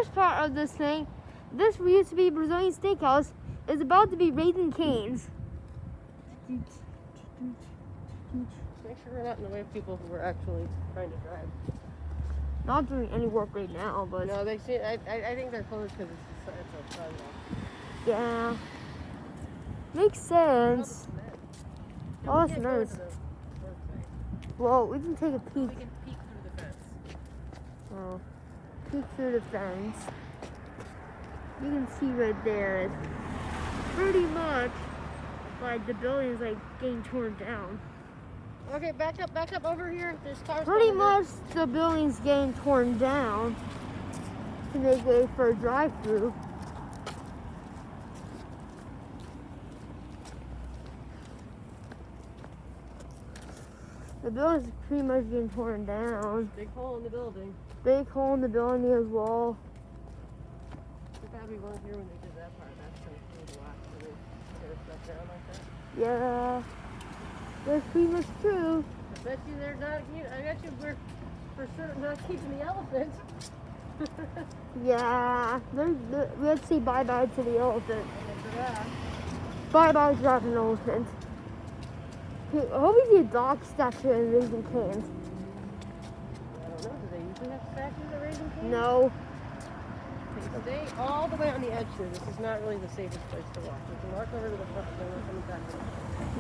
First part of this thing, this used to be Brazilian Steakhouse, is about to be Raising Cane's. Make sure we're not in the way of people who are actually trying to drive. Not doing any work right now, but No, they see. I think they're closed because it's a sidewalk. yeah, makes sense. Oh, that's nice. Well, we can take a peek. We can peek through the fence. Oh, peek through the fence. You can see right there. It's pretty much like the building is like getting torn down. Okay, back up over here. There's cars. Pretty much the building's getting torn down to make way for a drive-through. The building's pretty much getting torn down. Big hole in the building. Big hole in the building as well. Too bad we weren't here when they did that part. That's kind of cool to watch. When they tear stuff down like that. Yeah, that's pretty much true. I bet you they're not. I bet you we're for sure not keeping the elephant. Yeah, let's say bye-bye to the elephant. Bye-bye driving elephant. I hope we see a dog statue in Raising Cane's. I don't know. Do they usually have statues at Raising Cane's? No. Stay all the way on the edge here. This is not really the safest place to walk. We can walk over to the front and then we're coming back here.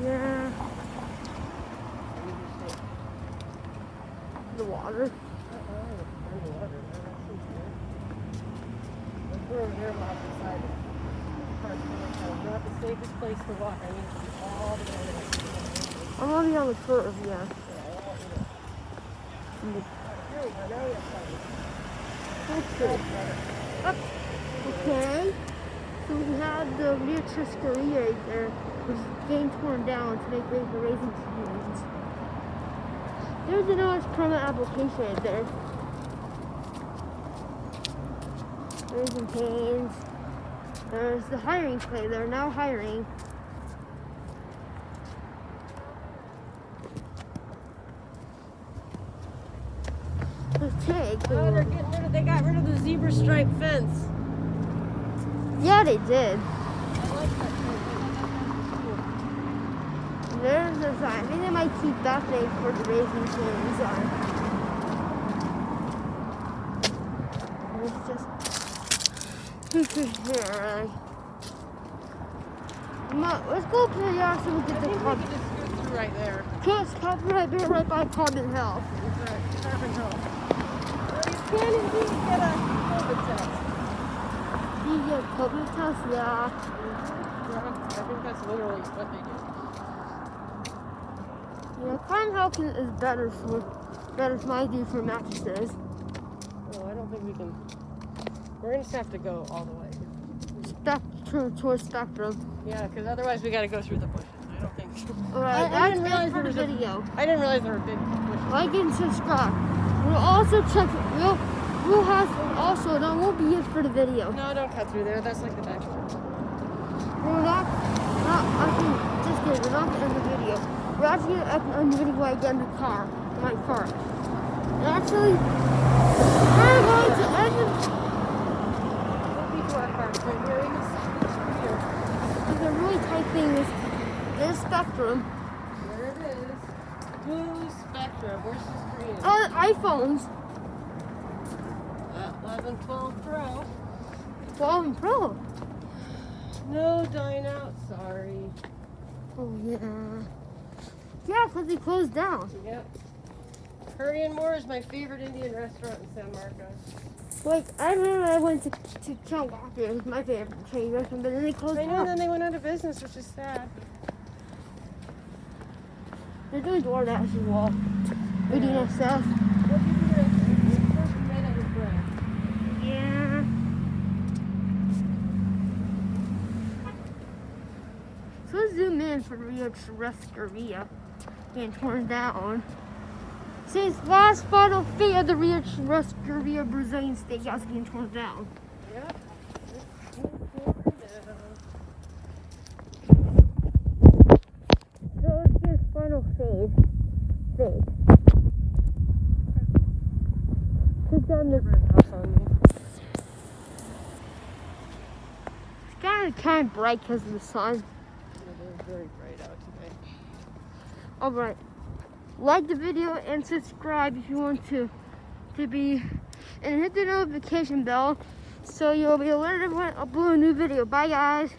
Yeah. We can stay. The water. On the water. Let's go over here off the side. Not the safest place to walk. I need to be all the way on the edge. I'm already on the curve, yeah. Here we go. Now we have That's good. Okay. So we have the Rio Triscaria right there, which is getting torn down to make way for Raising Cane's. There's a notice permit application right there. Raising Cane's. There's the hiring play. They're now hiring. Oh, they got rid of the zebra stripe fence. Yeah, they did. I like that fence. There's a sign. I think they might keep that thing for the Raising Cane's sign. It's just pictures here. Let's go up to the yard so we get the We carbon. can just go through right there. Just right there, right by Carbon Health. That's right. Carbon Hill. You can indeed get a COVID test. You get COVID test, yeah. I think that's literally what they do. Yeah, Carbon Health is better for my do for mattresses. No, I don't think we can. We're going to have to go all the way. Towards Spectrum. Yeah, because otherwise we got to go through the bushes. I don't think. Alright, I didn't that's realize it for there the was video. I didn't realize there were big bushes. Like and subscribe. We'll also check. We'll have also. That won't be it for the video. No, don't cut through there. That's like the back door. We're not. Actually, just kidding. We're not gonna end the video. We're actually gonna end the video when I get in the car. In my car. And actually, we're going to end the. People are parked right here. You can see here. There's a really tight thing. This Spectrum. There it is. Blue Spectrum versus green. iPhones. 11, 12 Pro. 12 and Pro. No dine out, sorry. Oh yeah. Yeah, because they closed down. Yep. Curry and More is my favorite Indian restaurant in San Marcos. Like, I remember I went to Ken Walker. It was my favorite Chinese restaurant, but then they closed I know, down. then they went out of business, which is sad. They're doing DoorDash as well. Eating that stuff. What did you do? You're supposed to made out of bread. Yeah. So let's zoom in for Rio Triscaria being torn down. Since last final fate of the Rio Triscaria Brazilian Steakhouse being torn down. Yep. So let's get final fate. Took down the House on me. actually kind of bright because of the sun. It is very bright out today. Alright. Like the video and subscribe if you want to be, and hit the notification bell so you'll be alerted when I upload a new video. Bye guys.